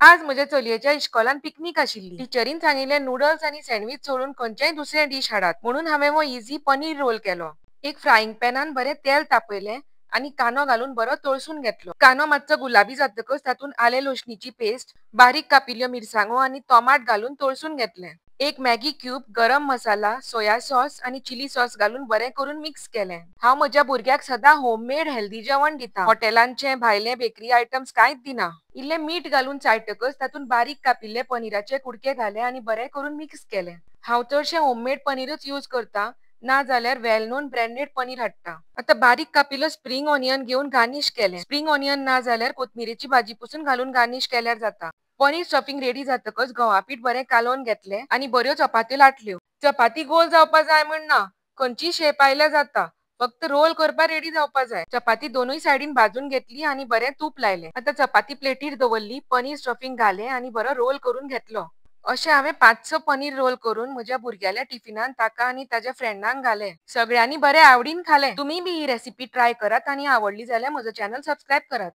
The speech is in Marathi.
आज म्हज्या चलयेच्या इश्कोलान पिकनीक आशिल्ली। टिचरीन सांगिल्लें नूडल्स आनी सँडविच सोडून खंयचेय दुसरें डिश हाडात म्हणून हांवें हो इझी पनीर रोल केलो। एक फ्रायंग पॅनान बरें तेल तापयलें आनी कांदो घालून बरो तळसून घेतलो। कांदो मातसो गुलाबी जातकच तातूंत आले लसणीची पेस्ट, बारीक कापिल्ल्यो मिरसांगो आनी टोमाट घालून तळसून घेतलें। एक मॅगी क्यूब, गरम मसाला, सोया सॉस आनी चिली सॉस घालून बरें करून मिक्स केलें। हांव म्हज्या भुरग्याक सदां होममेड हेल्दी जेवण दितां। हॉटेलांचें भायले बेकरी आयटम्स कांयच दिना। इल्लें मीठ घालून चाळटकच तातूंत बारीक कापिल्ले पनीराचे कुडके घाले आनी बरें करून मिक्स केलें। हांव चडशें होममेड पनीरच यूज करतां, ना जाल्यार वेल नोन ब्रँडेड पनीर हाडटां। आतां बारीक कापिल्लो स्प्रिंग ऑनियन घेवन गार्निश केलें। स्प्रिंग ऑनियन ना जाल्यार कोथमिरेची भाजी पसून घालून गार्निश केल्यार जाता। पनीर स्टफिंग रेडी जातकच गंवा पीठ बरें कालोवन घेतलें आनी बऱ्यो चपात्यो लाटल्यो। चपाती गोल जावपा जाय म्हण ना, खंयची शेप आयल्यार जाता। फक्त रोल करपाक रेडी जावपा जाय। चपाती दोनूय सायडीन भाजून घेतली आनी बरें तूप लायलें। आतां चपाती प्लेटीर दवरली, पनीर स्टफिंग घालें आनी बरो रोल करून घेतलो। अशें हांवें 5-6 पनीर रोल करून म्हज्या भुरग्याल्या टिफिनान ताका आनी ताज्या फ्रेंडांक घाले। सगळ्यांनी बरें आवडीन खालें। तुमीय बी ही रेसिपी ट्राय करात आनी आवडली जाल्यार म्हजो चॅनल सबस्क्रायब करात।